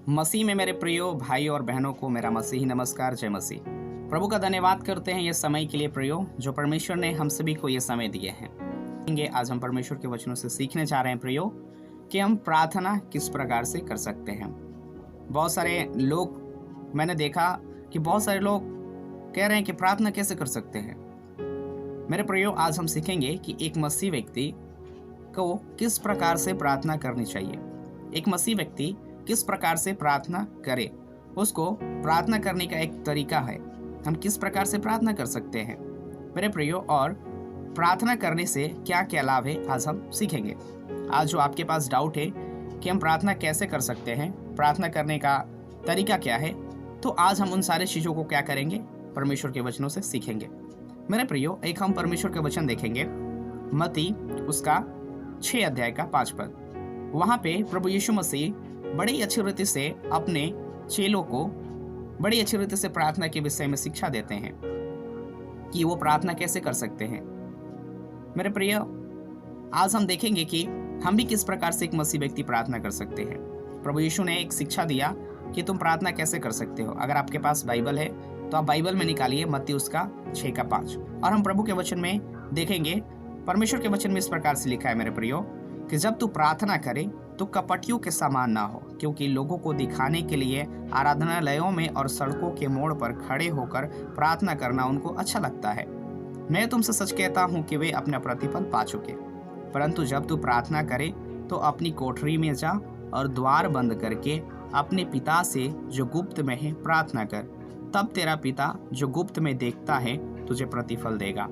मसीह में मेरे प्रियो भाई और बहनों को मेरा मसीही नमस्कार। जय मसीह। प्रभु का धन्यवाद करते हैं ये समय के लिए प्रियो जो परमेश्वर ने हम सभी को ये समय दिए हैं। आज हम परमेश्वर के वचनों से सीखने जा रहे हैं प्रियो कि हम प्रार्थना किस प्रकार से कर सकते हैं। बहुत सारे लोग मैंने देखा कि बहुत सारे लोग कह रहे हैं कि प्रार्थना कैसे कर सकते हैं। मेरे प्रियो आज हम सीखेंगे कि एक मसीह व्यक्ति को किस प्रकार से प्रार्थना करनी चाहिए। एक मसीह व्यक्ति किस प्रकार से प्रार्थना करे, उसको प्रार्थना करने का एक तरीका है। हम किस प्रकार से प्रार्थना कर सकते हैं मेरे प्रियो, और प्रार्थना करने से क्या क्या लाभ है आज हम सीखेंगे। आज जो आपके पास डाउट है कि हम प्रार्थना कैसे कर सकते हैं, प्रार्थना करने का तरीका क्या है, तो आज हम उन सारे चीज़ों को क्या करेंगे, परमेश्वर के वचनों से सीखेंगे। मेरे प्रियो, एक हम परमेश्वर के वचन देखेंगे मत्ती उसका 6 अध्याय का 5 पद। वहाँ पे प्रभु यीशु मसीह बड़ी अच्छी रीति से अपने चेलों को बड़ी अच्छी रीति से प्रार्थना के विषय में शिक्षा देते हैं कि वो प्रार्थना कैसे कर सकते हैं। मेरे प्रिय, आज हम देखेंगे कि हम भी किस प्रकार से एक मसीह व्यक्ति प्रार्थना कर सकते हैं। प्रभु यीशु ने एक शिक्षा दिया कि तुम प्रार्थना कैसे कर सकते हो। अगर आपके पास बाइबल है तो आप बाइबल में निकालिए मत्ती उसका 6 का 5, और हम प्रभु के वचन में देखेंगे। परमेश्वर के वचन में इस प्रकार से लिखा है मेरे प्रियो कि जब तू प्रार्थना करे तो कपटियों के समान ना हो, क्योंकि लोगों को दिखाने के लिए आराधनालयों में और सड़कों के मोड़ पर खड़े होकर प्रार्थना करना उनको अच्छा लगता है। मैं तुमसे सच कहता हूँ कि वे अपना प्रतिफल पा चुके। परंतु जब तू प्रार्थना करे तो अपनी कोठरी में जा और द्वार बंद करके अपने पिता से जो गुप्त में है प्रार्थना कर, तब तेरा पिता जो गुप्त में देखता है तुझे प्रतिफल देगा।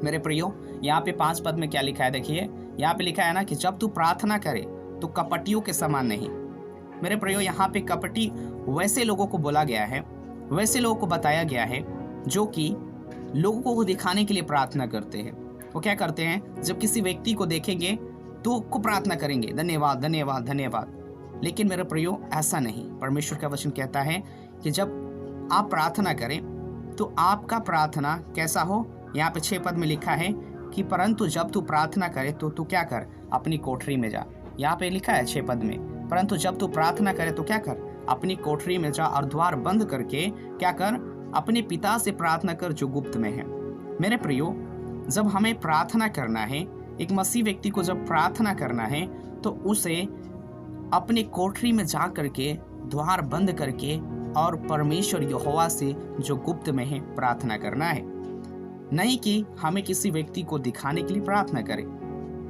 मेरे प्रियो, यहाँ पे 5 पद में क्या लिखा है देखिए। यहाँ पे लिखा है ना कि जब तू प्रार्थना करे तो कपटियों के समान नहीं। मेरे प्रियो, यहाँ पे कपटी वैसे लोगों को बोला गया है, वैसे लोगों को बताया गया है जो कि लोगों को दिखाने के लिए प्रार्थना करते हैं। वो क्या करते हैं, जब किसी व्यक्ति को देखेंगे तो को प्रार्थना करेंगे, धन्यवाद धन्यवाद धन्यवाद। लेकिन मेरे प्रियो, ऐसा नहीं। परमेश्वर का वचन कहता है कि जब आप प्रार्थना करें तो आपका प्रार्थना कैसा हो। यहाँ पे 6 पद में लिखा है कि परंतु जब तू प्रार्थना करे तो तू क्या कर, अपनी कोठरी में जा। यहाँ पे लिखा है 6 पद में, परंतु जब तू प्रार्थना करे तो क्या कर, अपनी कोठरी में जा और द्वार बंद करके क्या कर, अपने पिता से प्रार्थना कर जो गुप्त में है। मेरे प्रियो, जब हमें प्रार्थना करना है, एक मसीह व्यक्ति को जब प्रार्थना करना है तो उसे अपने कोठरी में जा करके द्वार बंद करके और परमेश्वर यहोवा से जो गुप्त में है प्रार्थना करना है, नहीं कि हमें किसी व्यक्ति को दिखाने के लिए प्रार्थना करें।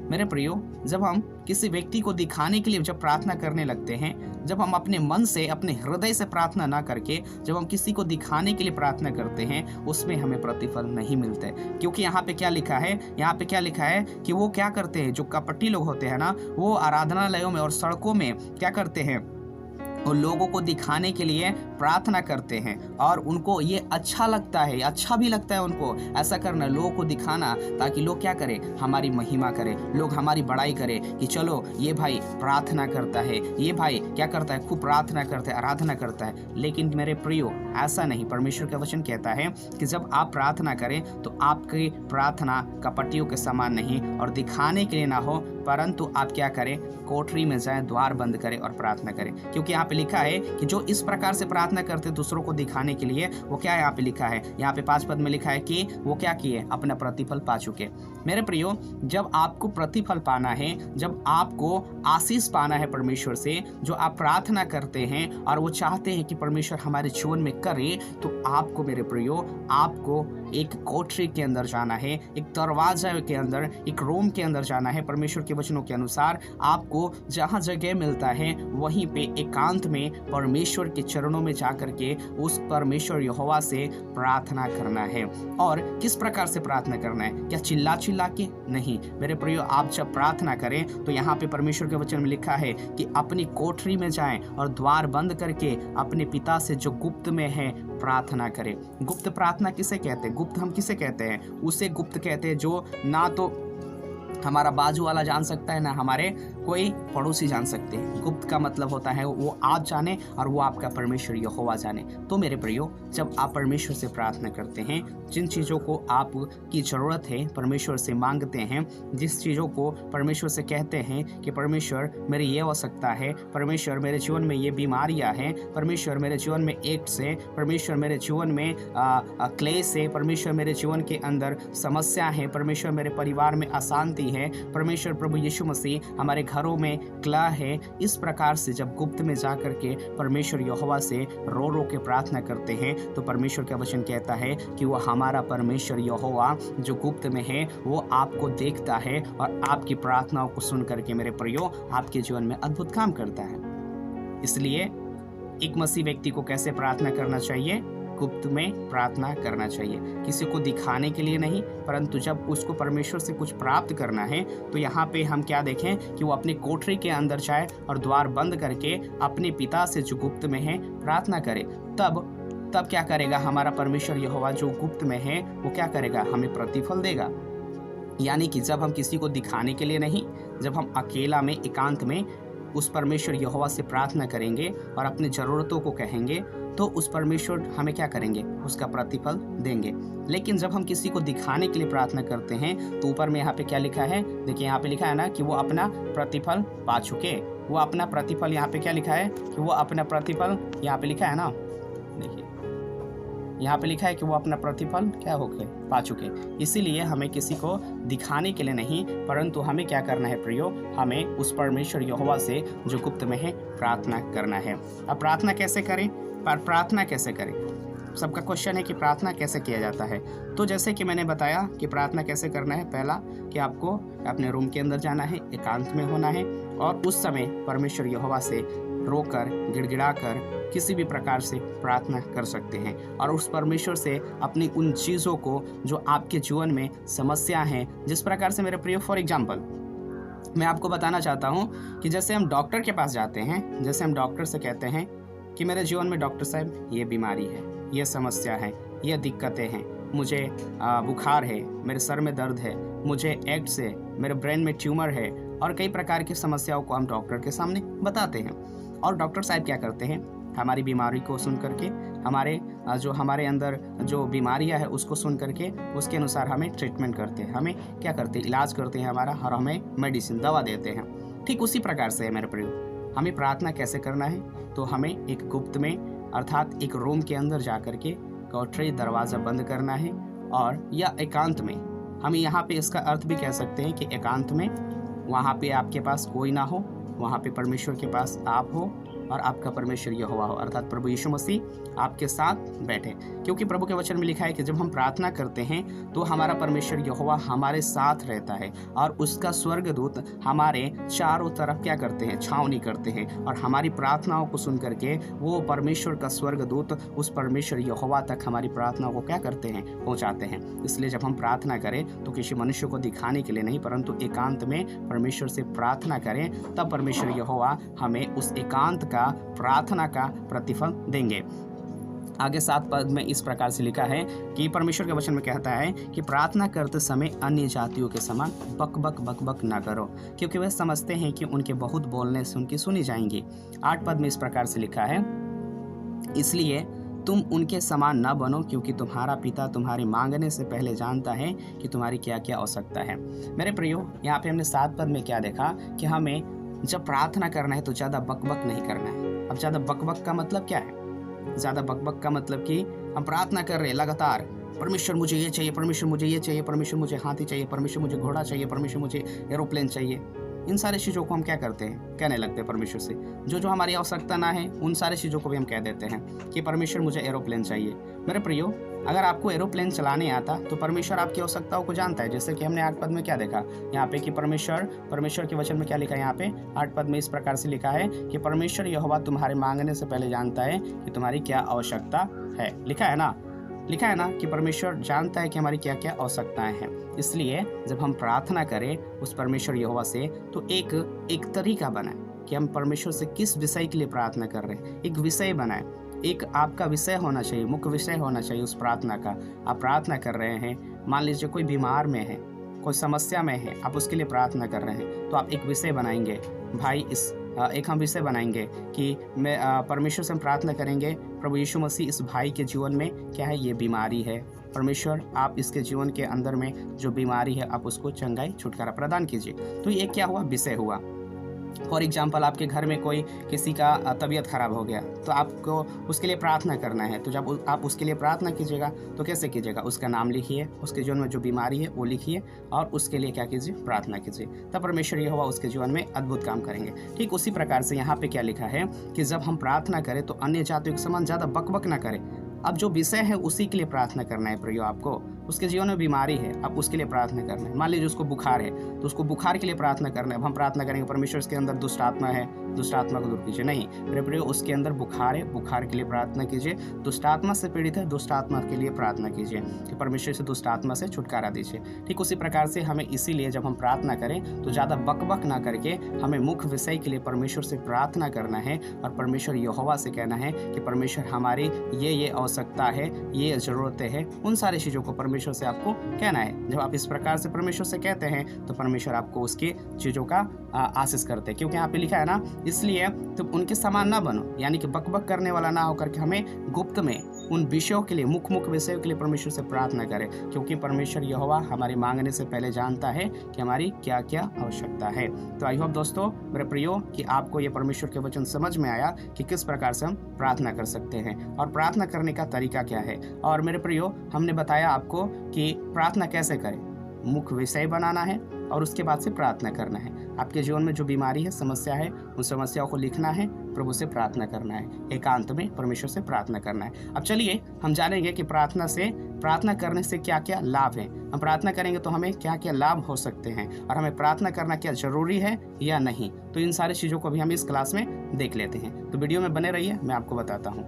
मेरे प्रियो, जब हम किसी व्यक्ति को दिखाने के लिए जब प्रार्थना करने लगते हैं, जब हम अपने मन से अपने हृदय से प्रार्थना ना करके जब हम किसी को दिखाने के लिए प्रार्थना करते हैं, उसमें हमें प्रतिफल नहीं मिलता है। क्योंकि यहाँ पे क्या लिखा है, यहाँ पे क्या लिखा है कि वो क्या करते हैं, जो कपटी लोग होते हैं ना, वो आराधनालयों में और सड़कों में क्या करते हैं, वो लोगों को दिखाने के लिए प्रार्थना करते हैं और उनको ये अच्छा लगता है, अच्छा भी लगता है उनको ऐसा करना, लोगों को दिखाना, ताकि लोग क्या करें, हमारी महिमा करें, लोग हमारी बड़ाई करें कि चलो ये भाई प्रार्थना करता है, ये भाई क्या करता है, खूब प्रार्थना करता है, आराधना करता है। लेकिन मेरे प्रियो, ऐसा नहीं। परमेश्वर का वचन कहता है कि जब आप प्रार्थना करें तो आपकी प्रार्थना कपटियों के समान नहीं और दिखाने के लिए ना हो, परंतु आप क्या करें, कोठरी में जाएं, द्वार बंद करें और प्रार्थना करें। क्योंकि यहाँ पे लिखा है कि जो इस प्रकार से प्रार्थना करते दूसरों को दिखाने के लिए, वो क्या यहाँ पे लिखा है, यहाँ पे 5 पद में लिखा है कि वो क्या किए, अपना प्रतिफल पा चुके। मेरे प्रियो, जब आपको प्रतिफल पाना है, जब आपको आशीष पाना है परमेश्वर से, जो आप प्रार्थना करते हैं और वो चाहते हैं कि परमेश्वर हमारे जीवन में करे, तो आपको मेरे प्रियो, आपको एक कोठरी के अंदर जाना है, एक दरवाजा के अंदर, एक रूम के अंदर जाना है। परमेश्वर के वचनों के अनुसार आपको जहाँ जगह मिलता है वहीं पे एकांत में परमेश्वर के चरणों में जाकर के उस परमेश्वर यहोवा से प्रार्थना करना है। और किस प्रकार से प्रार्थना करना है, क्या चिल्ला चिल्ला के नहीं। मेरे प्रियो, आप जब प्रार्थना करें तो यहाँ पे परमेश्वर के वचन में लिखा है कि अपनी कोठरी में जाएं और द्वार बंद करके अपने पिता से जो गुप्त में है प्रार्थना करें। गुप्त प्रार्थना किसे कहते हैं, गुप्त हम किसे कहते हैं, उसे गुप्त कहते हैं जो ना तो हमारा बाजू वाला जान सकता है, ना हमारे कोई पड़ोसी जान सकते हैं। गुप्त का मतलब होता है वो आप जाने और वो आपका परमेश्वर यहोवा जाने। तो मेरे प्रियो, जब आप परमेश्वर से प्रार्थना करते हैं, जिन चीज़ों को आपकी ज़रूरत है परमेश्वर से मांगते हैं, जिस चीज़ों को परमेश्वर से कहते हैं कि परमेश्वर मेरी ये आवश्यकता है, परमेश्वर मेरे जीवन में ये बीमारियां हैं, परमेश्वर मेरे जीवन में एड्स है, परमेश्वर मेरे जीवन में क्लेश है, परमेश्वर मेरे जीवन के अंदर समस्या है, परमेश्वर मेरे परिवार में अशांति है, परमेश्वर प्रभु यीशु मसीह हमारे घरों में कलह है। इस प्रकार से जब गुप्त में जा करके परमेश्वर यहोवा से रो रो के प्रार्थना करते हैं, तो परमेश्वर का वचन कहता है कि वो हमारा परमेश्वर यहोवा जो गुप्त में है वो आपको देखता है और आपकी प्रार्थनाओं को सुन करके मेरे प्रियो आपके जीवन में अद्भुत काम करता है। इसलिए एक मसीह व्यक्ति को कैसे प्रार्थना करना चाहिए? गुप्त में प्रार्थना करना चाहिए, किसी को दिखाने के लिए नहीं, परंतु जब उसको परमेश्वर से कुछ प्राप्त करना है तो यहाँ पे हम क्या देखें कि वो अपने कोठरी के अंदर जाए और द्वार बंद करके अपने पिता से जो गुप्त में है प्रार्थना करे। तब क्या करेगा? हमारा परमेश्वर यहोवा जो गुप्त में है वो क्या करेगा? हमें प्रतिफल देगा। यानी कि जब हम किसी को दिखाने के लिए नहीं, जब हम अकेला में एकांत में उस परमेश्वर यहोवा से प्रार्थना करेंगे और अपनी ज़रूरतों को कहेंगे, तो उस परमेश्वर हमें क्या करेंगे? उसका प्रतिफल देंगे। लेकिन जब हम किसी को दिखाने के लिए प्रार्थना करते हैं तो ऊपर में यहाँ पे क्या लिखा है? देखिए यहाँ पे लिखा है ना कि वो अपना प्रतिफल पा चुके। वो अपना प्रतिफल, यहाँ पे क्या लिखा है कि वो अपना प्रतिफल, यहाँ पे लिखा है ना, देखिए यहाँ पे लिखा है कि वो अपना प्रतिफल क्या हो गए? पा चुके। इसीलिए हमें किसी को दिखाने के लिए नहीं, परंतु हमें क्या करना है प्रियो? हमें उस परमेश्वर यहोवा से जो गुप्त में है प्रार्थना करना है। अब प्रार्थना कैसे करें? प्रार्थना कैसे करें? सबका क्वेश्चन है कि प्रार्थना कैसे किया जाता है। तो जैसे कि मैंने बताया कि प्रार्थना कैसे करना है, पहला कि आपको अपने रूम के अंदर जाना है, एकांत में होना है और उस समय परमेश्वर यहोवा से रोकर गिड़गिड़ाकर किसी भी प्रकार से प्रार्थना कर सकते हैं और उस परमेश्वर से अपनी उन चीज़ों को जो आपके जीवन में समस्या हैं, जिस प्रकार से मेरे प्रिय, फॉर एग्जाम्पल मैं आपको बताना चाहता हूँ कि जैसे हम डॉक्टर के पास जाते हैं, जैसे हम डॉक्टर से कहते हैं कि मेरे जीवन में डॉक्टर साहब ये बीमारी है, ये समस्या है, ये दिक्कतें हैं, मुझे बुखार है, मेरे सर में दर्द है, मुझे एड्स है, मेरे ब्रेन में ट्यूमर है और कई प्रकार की समस्याओं को हम डॉक्टर के सामने बताते हैं। और डॉक्टर साहब क्या करते हैं? हमारी बीमारी को सुन करके, हमारे अंदर जो बीमारियां है उसको सुन करके उसके अनुसार हमें ट्रीटमेंट करते हैं, हमें क्या करते हैं? इलाज करते हैं हमारा और हमें मेडिसिन, दवा देते हैं। ठीक उसी प्रकार से है मेरे प्रिय, हमें प्रार्थना कैसे करना है? तो हमें एक गुप्त में अर्थात एक रूम के अंदर जा करके कोठरी दरवाज़ा बंद करना है और या एकांत में, हम यहाँ पे इसका अर्थ भी कह सकते हैं कि एकांत में, वहाँ पे आपके पास कोई ना हो, वहाँ पे परमेश्वर के पास आप हो और आपका परमेश्वर यहोवा हो, अर्थात प्रभु यीशु मसीह आपके साथ बैठे। क्योंकि प्रभु के वचन में लिखा है कि जब हम प्रार्थना करते हैं तो हमारा परमेश्वर यहोवा हमारे साथ रहता है और उसका स्वर्गदूत हमारे चारों तरफ क्या करते हैं? छावनी करते हैं और हमारी प्रार्थनाओं को सुन करके वो परमेश्वर का स्वर्गदूत उस परमेश्वर यहोवा तक हमारी प्रार्थनाओं को क्या करते हैं? पहुँचाते हैं। इसलिए जब हम प्रार्थना करें तो किसी मनुष्य को दिखाने के लिए नहीं, परंतु एकांत में परमेश्वर से प्रार्थना करें, तब परमेश्वर यहोवा हमें उस एकांत प्रार्थना का प्रतिफल देंगे। आगे 7 पद में इस प्रकार से लिखा है कि परमेश्वर के वचन में कहता है कि प्रार्थना करते समय अन्य जातियों के समान बक बक ना करो, क्योंकि वे समझते हैं कि उनके बहुत बोलने से उनकी सुनी जाएंगी। 8 पद में इस प्रकार से लिखा है, इसलिए तुम उनके समान न बनो, क्योंकि तुम्हारा पिता तुम्हारे मांगने से पहले जानता है कि तुम्हारी क्या क्या आवश्यकता है। मेरे प्रियो, यहाँ पे हमने 7 पद में क्या देखा कि हमें जब प्रार्थना करना है तो ज़्यादा बकबक नहीं करना है। अब ज़्यादा बकबक का मतलब क्या है? ज़्यादा बकबक का मतलब कि हम प्रार्थना कर रहे हैं लगातार, परमेश्वर मुझे ये चाहिए, परमेश्वर मुझे ये चाहिए, परमेश्वर मुझे हाथी चाहिए, परमेश्वर मुझे घोड़ा चाहिए, परमेश्वर मुझे एरोप्लेन चाहिए। इन सारी चीज़ों को हम क्या करते हैं? कहने लगते हैं परमेश्वर से। जो हमारी आवश्यकता ना है उन सारी चीज़ों को भी हम कह देते हैं कि परमेश्वर मुझे एरोप्लेन चाहिए। मेरे प्रियो, अगर आपको एरोप्लेन चलाने आता तो परमेश्वर आपकी आवश्यकताओं को जानता है। जैसे कि हमने 8 पद में क्या देखा यहाँ पे कि परमेश्वर के वचन में क्या लिखा है? यहाँ पे 8 पद में इस प्रकार से लिखा है कि परमेश्वर यहोवा तुम्हारे मांगने से पहले जानता है कि तुम्हारी क्या आवश्यकता है। लिखा है ना कि परमेश्वर जानता है कि हमारी क्या क्या आवश्यकताएं हैं। इसलिए जब हम प्रार्थना करें उस परमेश्वर यहोवा से तो एक तरीका बनाए कि हम परमेश्वर से किस विषय के लिए प्रार्थना कर रहे हैं। एक विषय बनाए, एक आपका विषय होना चाहिए, मुख्य विषय होना चाहिए उस प्रार्थना का। आप प्रार्थना कर रहे हैं, मान लीजिए कोई बीमार में है, कोई समस्या में है, आप उसके लिए प्रार्थना कर रहे हैं, तो आप एक विषय बनाएंगे, भाई एक हम विषय बनाएंगे कि मैं परमेश्वर से हम प्रार्थना करेंगे, प्रभु यीशु मसीह इस भाई के जीवन में क्या है, ये बीमारी है, परमेश्वर आप इसके जीवन के अंदर में जो बीमारी है आप उसको चंगाई छुटकारा प्रदान कीजिए। तो ये क्या हुआ, विषय हुआ। फॉर एग्जाम्पल आपके घर में कोई किसी का तबीयत खराब हो गया, तो आपको उसके लिए प्रार्थना करना है। तो जब आप उसके लिए प्रार्थना कीजिएगा तो कैसे कीजिएगा, उसका नाम लिखिए, उसके जीवन में जो बीमारी है वो लिखिए और उसके लिए क्या कीजिए, प्रार्थना कीजिए। तब परमेश्वर यहोवा उसके जीवन में अद्भुत काम करेंगे। ठीक उसी प्रकार से यहाँ पे क्या लिखा है कि जब हम प्रार्थना करें तो अन्य जातियों के समान ज़्यादा बकबक ना करें। अब जो विषय है उसी के लिए प्रार्थना करना है प्रियो। आपको उसके जीवन में बीमारी है, आप उसके लिए प्रार्थना करना है। मान लीजिए उसको बुखार है तो उसको बुखार के लिए प्रार्थना करना है। अब हम प्रार्थना करेंगे परमेश्वर इसके अंदर दुष्ट आत्मा है, दुष्ट आत्मा को दूर कीजिए, नहीं मेरे प्रियो, उसके अंदर बुखार है, बुखार के लिए प्रार्थना कीजिए। दुष्ट आत्मा से पीड़ित है, दुष्ट आत्मा के लिए प्रार्थना कीजिए कि परमेश्वर से दुष्ट आत्मा से छुटकारा दीजिए। ठीक उसी प्रकार से हमें इसीलिए जब हम प्रार्थना करें तो ज़्यादा बकबक ना करके हमें मुख्य विषय के लिए परमेश्वर से प्रार्थना करना है और परमेश्वर यहोवा से कहना है कि परमेश्वर हमारी ये आवश्यकता है, ये ज़रूरतें हैं, उन सारी चीज़ों को परमेश्वर से आपको कहना है। जब आप इस प्रकार से परमेश्वर से कहते हैं तो परमेश्वर आपको उसकी चीज़ों का आशीष करते हैं, क्योंकि यहाँ पे लिखा है ना, इसलिए तो उनके समान ना बनो, यानी कि बकबक करने वाला ना होकर के हमें गुप्त में उन विषयों के लिए, मुख्य विषयों के लिए परमेश्वर से प्रार्थना करें, क्योंकि परमेश्वर यहोवा हमारी मांगने से पहले जानता है कि हमारी क्या क्या आवश्यकता है। तो आई होप दोस्तों मेरे प्रियो कि आपको ये परमेश्वर के वचन समझ में आया कि किस प्रकार से हम प्रार्थना कर सकते हैं और प्रार्थना करने का तरीका क्या है। और मेरे प्रियो हमने बताया आपको कि प्रार्थना कैसे करें, मुख्य विषय बनाना है और उसके बाद से प्रार्थना करना है। आपके जीवन में जो बीमारी है, समस्या है, उन समस्याओं को लिखना है, प्रभु से प्रार्थना करना है, एकांत में परमेश्वर से प्रार्थना करना है। अब चलिए हम जानेंगे कि प्रार्थना करने से क्या क्या लाभ है। हम प्रार्थना करेंगे तो हमें क्या क्या लाभ हो सकते हैं और हमें प्रार्थना करना क्या जरूरी है या नहीं। तो इन सारी चीज़ों को भी हम इस क्लास में देख लेते हैं। तो वीडियो में बने रहिए, मैं आपको बताता हूँ।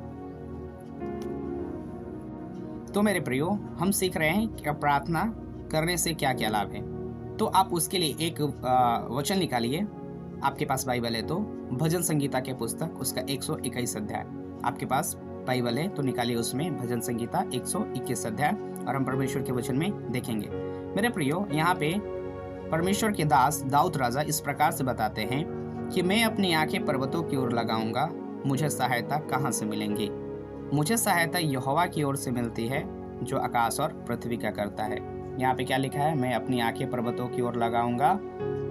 तो मेरे प्रियो हम सीख रहे हैं कि प्रार्थना करने से क्या क्या लाभ है। तो आप उसके लिए एक वचन निकालिए। आपके पास बाइबल है तो भजन संगीता के पुस्तक उसका 121 अध्याय, आपके पास बाइबल है तो निकालिए उसमें भजन संगीता 121 अध्याय और हम परमेश्वर के वचन में देखेंगे। मेरे प्रियो यहाँ पे परमेश्वर के दास दाऊद राजा इस प्रकार से बताते हैं कि मैं अपनी आंखें पर्वतों की ओर लगाऊंगा, मुझे सहायता कहाँ से मिलेंगी। मुझे सहायता यहोवा की ओर से मिलती है जो आकाश और पृथ्वी का करता है। यहाँ पे क्या लिखा है, मैं अपनी आंखें पर्वतों की ओर लगाऊंगा,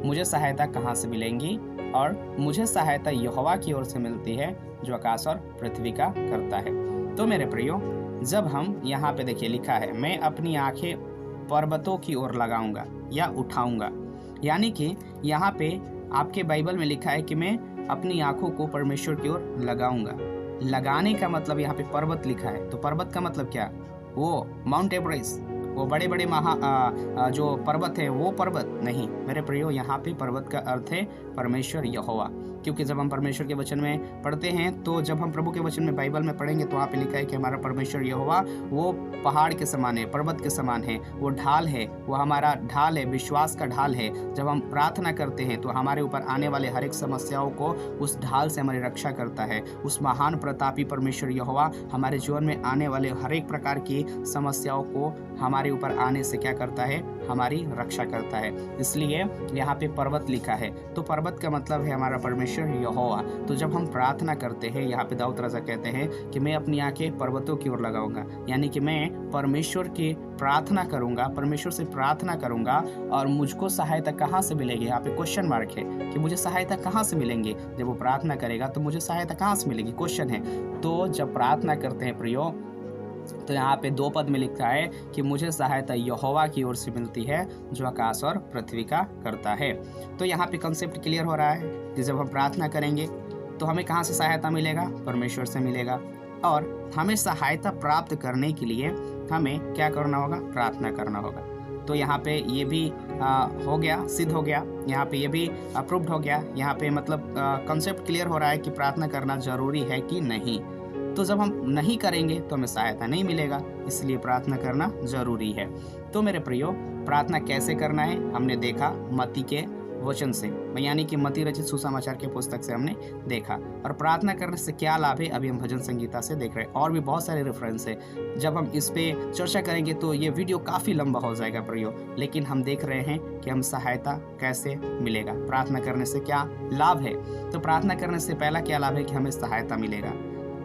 मुझे सहायता कहाँ से मिलेंगी, और मुझे सहायता यहोवा की ओर से मिलती है जो आकाश और पृथ्वी का करता है। तो मेरे प्रियो जब हम यहाँ पे देखिए लिखा है मैं अपनी आंखें पर्वतों की ओर लगाऊंगा या उठाऊंगा, यानी कि यहाँ पे आपके बाइबल में लिखा है कि मैं अपनी आंखों को परमेश्वर की ओर लगाऊंगा। लगाने का मतलब यहाँ पे पर्वत लिखा है, तो पर्वत का मतलब क्या, वो माउंट एवरेस्ट, वो बड़े बड़े जो पर्वत है वो पर्वत नहीं मेरे प्रियो। यहाँ पे पर्वत का अर्थ है परमेश्वर यहोवा, क्योंकि जब हम परमेश्वर के वचन में पढ़ते हैं तो जब हम प्रभु के वचन में बाइबल में पढ़ेंगे तो वहाँ पे लिखा है कि हमारा परमेश्वर यहोवा वो पहाड़ के समान है, पर्वत के समान है, वो ढाल है, वो हमारा ढाल है, विश्वास का ढाल है। जब हम प्रार्थना करते हैं तो हमारे ऊपर आने वाले हर एक समस्याओं को उस ढाल से हमारी रक्षा करता है। उस महान प्रतापी परमेश्वर यहोवा हमारे जीवन में आने वाले हर एक प्रकार की समस्याओं को हमारे ऊपर आने से क्या करता है, हमारी रक्षा करता है। इसलिए यहाँ पे पर्वत लिखा है, तो पर्वत का मतलब है हमारा परमेश्वर यहोवा। तो जब हम प्रार्थना करते हैं, यहाँ पे दाऊद राजा कहते हैं कि मैं अपनी आंखें पर्वतों की ओर लगाऊंगा, यानी कि मैं परमेश्वर की प्रार्थना करूंगा, परमेश्वर से प्रार्थना करूंगा और मुझको सहायता कहाँ से मिलेगी। यहाँ पे क्वेश्चन मार्क है कि मुझे सहायता कहाँ से मिलेंगे। जब वो प्रार्थना करेगा तो मुझे सहायता कहाँ से मिलेगी, क्वेश्चन है। तो जब प्रार्थना करते हैं प्रियो तो यहाँ पे 2 पद में लिखा है कि मुझे सहायता यहोवा की ओर से मिलती है जो आकाश और पृथ्वी का करता है। तो यहाँ पे कंसेप्ट क्लियर हो रहा है कि जब हम प्रार्थना करेंगे तो हमें कहाँ से सहायता मिलेगा, परमेश्वर से मिलेगा। और हमें सहायता प्राप्त करने के लिए हमें क्या करना होगा, प्रार्थना करना होगा। तो यहाँ पे ये भी हो गया, सिद्ध हो गया, यहाँ पे ये भी अप्रूव्ड हो गया। यहाँ पे मतलब कंसेप्ट क्लियर हो रहा है कि प्रार्थना करना जरूरी है कि नहीं। तो जब हम नहीं करेंगे तो हमें सहायता नहीं मिलेगा, इसलिए प्रार्थना करना जरूरी है। तो मेरे प्रियो प्रार्थना कैसे करना है हमने देखा, मत्ती के वचन से, यानी कि मत्ती रचित सुसमाचार के पुस्तक से हमने देखा। और प्रार्थना करने से क्या लाभ है, अभी हम भजन संगीता से देख रहे हैं। और भी बहुत सारे रेफरेंस है, जब हम इस पे चर्चा करेंगे तो ये वीडियो काफ़ी लंबा हो जाएगा प्रियो, लेकिन हम देख रहे हैं कि हम सहायता कैसे मिलेगा, प्रार्थना करने से क्या लाभ है। तो प्रार्थना करने से पहला क्या लाभ है कि हमें सहायता मिलेगा।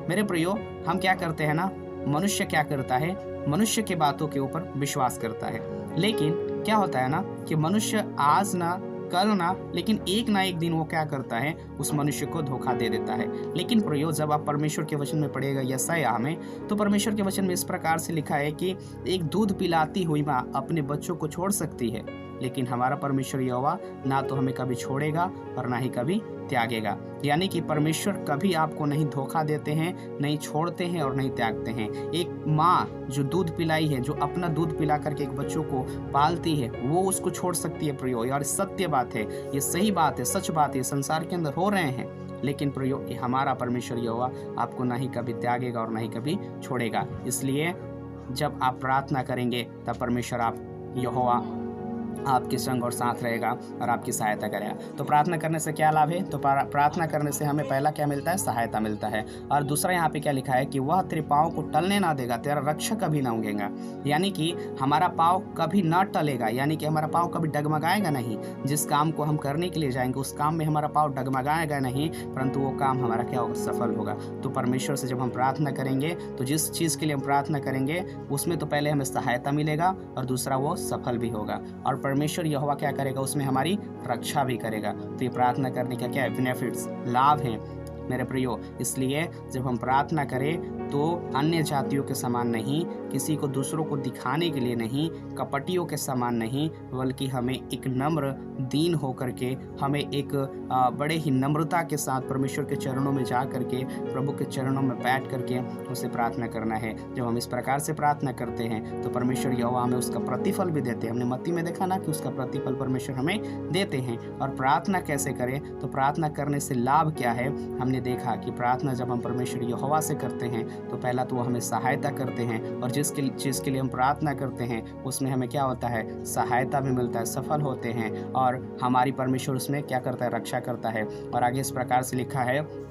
मेरे प्रियो, हम क्या करते हैं ना, मनुष्य क्या करता है, मनुष्य की बातों के ऊपर विश्वास करता है। लेकिन क्या होता है ना कि मनुष्य आज ना कल ना, लेकिन एक ना एक दिन वो क्या करता है, उस मनुष्य को धोखा दे देता है। लेकिन प्रियो, जब आप परमेश्वर के वचन में पढ़ेगा यशायाह में, तो परमेश्वर के वचन में इस प्रकार से लिखा है कि एक दूध पिलाती हुई माँ अपने बच्चों को छोड़ सकती है, लेकिन हमारा परमेश्वर यहोवा ना तो हमें कभी छोड़ेगा और ना ही कभी त्यागेगा। यानी कि परमेश्वर कभी आपको नहीं धोखा देते हैं, नहीं छोड़ते हैं और नहीं त्यागते हैं। एक माँ जो दूध पिलाई है, जो अपना दूध पिला करके एक बच्चों को पालती है, वो उसको छोड़ सकती है प्रियो। यार सत्य बात है, ये सही बात है, सच बात है, संसार के अंदर हो रहे हैं। लेकिन प्रियो, हमारा परमेश्वर यहोवा आपको ना ही कभी त्यागेगा और ना ही कभी छोड़ेगा। इसलिए जब आप प्रार्थना करेंगे तब परमेश्वर आप यहोवा आपके संग और साथ रहेगा और आपकी सहायता करेगा। तो प्रार्थना करने से क्या लाभ है, तो प्रार्थना करने से हमें पहला क्या मिलता है, सहायता मिलता है। और दूसरा यहाँ पे क्या लिखा है कि वह तेरे पाँव को टलने ना देगा, तेरा रक्षा कभी ना उगेगा। यानी कि हमारा पाँव कभी ना टलेगा, यानी कि हमारा पाँव कभी डगमगाएगा नहीं। जिस काम को हम करने के लिए जाएंगे उस काम में हमारा पाँव डगमगाएगा नहीं, परंतु वो काम हमारा क्या होगा, सफल होगा। तो परमेश्वर से जब हम प्रार्थना करेंगे तो जिस चीज़ के लिए हम प्रार्थना करेंगे उसमें तो पहले हमें सहायता मिलेगा और दूसरा वो सफल भी होगा। और परमेश्वर यहोवा क्या करेगा, उसमें हमारी रक्षा भी करेगा। तो ये प्रार्थना करने का क्या है, बेनिफिट्स, लाभ हैं मेरे प्रियो। इसलिए जब हम प्रार्थना करें तो अन्य जातियों के समान नहीं, किसी को दूसरों को दिखाने के लिए नहीं, कपटियों के समान नहीं, बल्कि हमें एक नम्र दीन होकर के, हमें एक बड़े ही नम्रता के साथ परमेश्वर के चरणों में जा करके, प्रभु के चरणों में बैठ करके उसे प्रार्थना करना है। जब हम इस प्रकार से प्रार्थना करते हैं तो परमेश्वर यहोवा हमें उसका प्रतिफल भी देते हैं। हमने मत्ती में देखा ना कि उसका प्रतिफल परमेश्वर हमें देते हैं। और प्रार्थना कैसे करें, तो प्रार्थना करने से लाभ क्या है, हमने देखा कि प्रार्थना जब हम परमेश्वर यहोवा से करते हैं तो पहला तो वो हमें सहायता करते हैं, और जिस चीज़ के लिए हम प्रार्थना करते हैं उसमें हमें क्या होता है, सहायता भी मिलता है, सफल होते हैं, और हमारी परमेश्वर उसमें क्या करता है, रक्षा करता है। और आगे इस प्रकार से लिखा है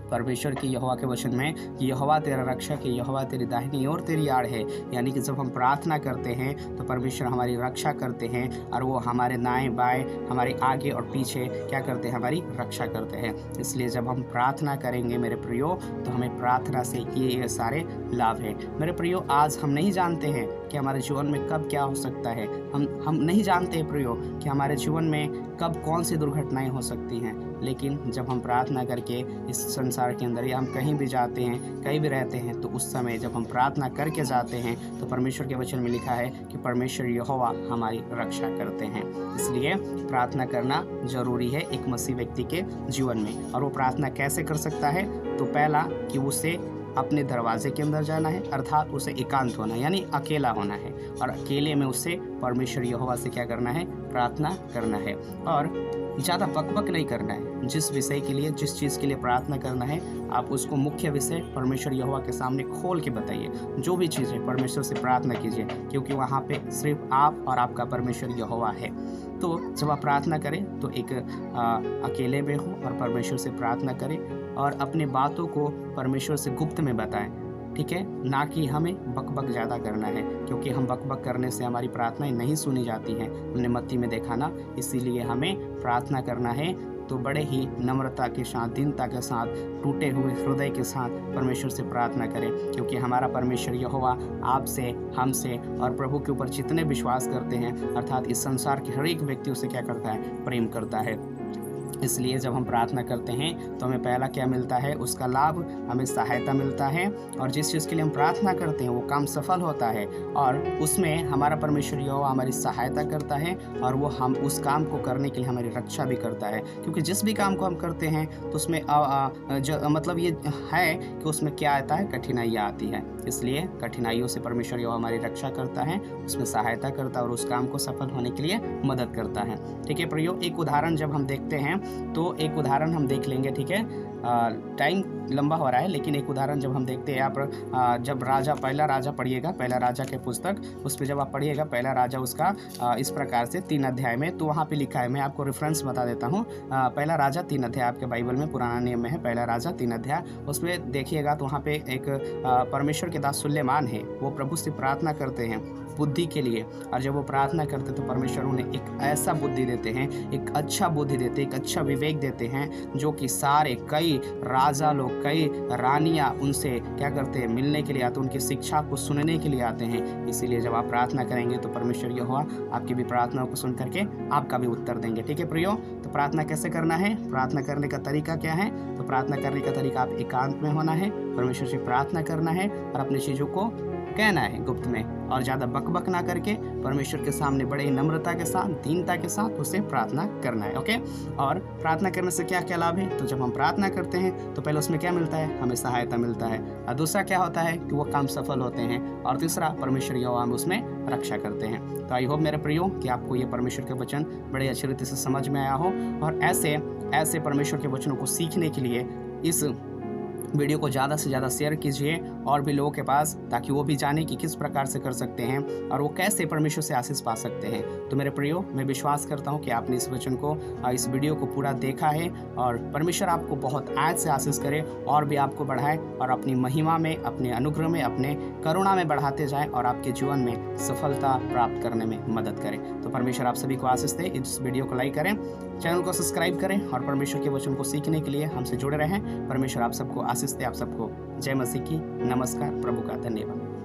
परमेश्वर की यहोवा के वचन में कि यहोवा तेरा रक्षक है, यहोवा तेरी दाहिनी ओर तेरी आड़ है। यानी कि जब हम प्रार्थना करते हैं तो परमेश्वर हमारी रक्षा करते हैं, और वो हमारे दाएं बाएं, हमारे आगे और पीछे क्या करते हैं, हमारी रक्षा करते हैं। इसलिए जब हम प्रार्थना करेंगे मेरे प्रियो, तो हमें प्रार्थना से ये सारे लाभ हैं। मेरे प्रियो, आज हम नहीं जानते हैं कि हमारे जीवन में कब क्या हो सकता है। हम नहीं जानते प्रियो कि हमारे जीवन में कब कौन सी दुर्घटनाएं हो सकती हैं। लेकिन जब हम प्रार्थना करके इस संसार के अंदर, या हम कहीं भी जाते हैं, कहीं भी रहते हैं, तो उस समय जब हम प्रार्थना करके जाते हैं तो परमेश्वर के वचन में लिखा है कि परमेश्वर यहोवा हमारी रक्षा करते हैं। इसलिए प्रार्थना करना जरूरी है एक मसीह व्यक्ति के जीवन में। और वो प्रार्थना कैसे कर सकता है, तो पहला कि उसे अपने दरवाजे के अंदर जाना है, अर्थात उसे एकांत होना, यानी अकेला होना है, और अकेले में उससे परमेश्वर यहोवा से क्या करना है, प्रार्थना करना है। और ज़्यादा बकबक नहीं करना है। जिस विषय के लिए, जिस चीज़ के लिए प्रार्थना करना है, आप उसको मुख्य विषय परमेश्वर यहोवा के सामने खोल के बताइए। जो भी चीज़ है परमेश्वर से प्रार्थना कीजिए, क्योंकि वहाँ पे सिर्फ आप और आपका परमेश्वर यहोवा है। तो जब आप प्रार्थना करें तो एक अकेले में हो और परमेश्वर से प्रार्थना करें, और अपने बातों को परमेश्वर से गुप्त में बताएं, ठीक है, ना कि हमें बकबक ज़्यादा करना है, क्योंकि हम बकबक करने से हमारी प्रार्थनाएं नहीं सुनी जाती हैं। हमने मत्ती में देखा ना। इसीलिए हमें प्रार्थना करना है तो बड़े ही नम्रता के साथ, दीनता के साथ, टूटे हुए हृदय के साथ परमेश्वर से प्रार्थना करें, क्योंकि हमारा परमेश्वर यहोवा आपसे, हमसे और प्रभु के ऊपर जितने विश्वास करते हैं, अर्थात इस संसार के हर एक व्यक्ति उसे क्या करता है, प्रेम करता है। इसलिए जब हम प्रार्थना करते हैं तो हमें पहला क्या मिलता है, उसका लाभ, हमें सहायता मिलता है, और जिस चीज़ के लिए हम प्रार्थना करते हैं वो काम सफल होता है, और उसमें हमारा परमेश्वर यहोवा हमारी सहायता करता है, और वो हम उस काम को करने के लिए हमारी रक्षा भी करता है। क्योंकि जिस भी काम को हम करते हैं तो उसमें मतलब ये है कि उसमें क्या आता है, कठिनाइयाँ आती है। इसलिए कठिनाइयों से परमेश्वर यहोवा हमारी रक्षा करता है, उसमें सहायता करता है, और उस काम को सफल होने के लिए मदद करता है। ठीक है प्रियो, एक उदाहरण जब हम देखते हैं तो एक उदाहरण हम देख लेंगे, ठीक है। टाइम लंबा हो रहा है, लेकिन एक उदाहरण जब हम देखते हैं यहाँ पर, जब पहला राजा पढ़िएगा, पहला राजा के पुस्तक, उस पर जब आप पढ़िएगा पहला राजा उसका इस प्रकार से 3 अध्याय में, तो वहाँ पे लिखा है, मैं आपको रेफरेंस बता देता हूँ। पहला राजा 3 अध्याय आपके बाइबल में पुराना नियम में है, पहला राजा 3 अध्याय, उसमें देखिएगा तो वहाँ पे एक परमेश्वर के दास सुलेमान है, वो प्रभु से प्रार्थना करते हैं बुद्धि के लिए, और जब वो प्रार्थना करते तो परमेश्वर उन्हें एक ऐसा बुद्धि देते हैं, एक अच्छा बुद्धि देते हैं, एक अच्छा विवेक देते हैं, जो कि सारे कई राजा लोग, कई रानियां उनसे क्या करते हैं, मिलने के लिए आते, उनकी शिक्षा को सुनने के लिए आते हैं। इसीलिए जब आप प्रार्थना करेंगे तो परमेश्वर यहोवा आपकी भी प्रार्थनाओं को सुन करके आपका भी उत्तर देंगे। ठीक है प्रियो, तो प्रार्थना कैसे करना है, प्रार्थना करने का तरीका क्या है? तो प्रार्थना करने का तरीका, आप एकांत में होना है, परमेश्वर से प्रार्थना करना है और अपनी चीज़ों को कहना है गुप्त में, और ज़्यादा बकबक ना करके परमेश्वर के सामने बड़े ही नम्रता के साथ, दीनता के साथ उसे प्रार्थना करना है। ओके, और प्रार्थना करने से क्या क्या लाभ है? तो जब हम प्रार्थना करते हैं तो पहले उसमें क्या मिलता है, हमें सहायता मिलता है, और दूसरा क्या होता है कि वो काम सफल होते हैं, और तीसरा परमेश्वर यहोवा हमें उसमें रक्षा करते हैं। तो आई होप मेरे प्रियो कि आपको ये परमेश्वर के वचन बड़े अच्छी रीति से समझ में आया हो, और ऐसे परमेश्वर के वचनों को सीखने के लिए इस वीडियो को ज़्यादा से ज़्यादा शेयर कीजिए और भी लोगों के पास, ताकि वो भी जाने कि किस प्रकार से कर सकते हैं और वो कैसे परमेश्वर से आशीष पा सकते हैं। तो मेरे प्रियो, मैं विश्वास करता हूँ कि आपने इस वचन को, इस वीडियो को पूरा देखा है, और परमेश्वर आपको बहुत आज से आशीष करे और भी आपको बढ़ाए, और अपनी महिमा में, अपने अनुग्रह में, अपने करुणा में बढ़ाते जाए, और आपके जीवन में सफलता प्राप्त करने में मदद करे। तो परमेश्वर आप सभी को आशीष दे। इस वीडियो को लाइक करें, चैनल को सब्सक्राइब करें, और परमेश्वर के वचन को सीखने के लिए हमसे जुड़े रहें। परमेश्वर आप सबको आशीष दे। आप सबको जय मसीह की। नमस्कार, प्रभु का धन्यवाद।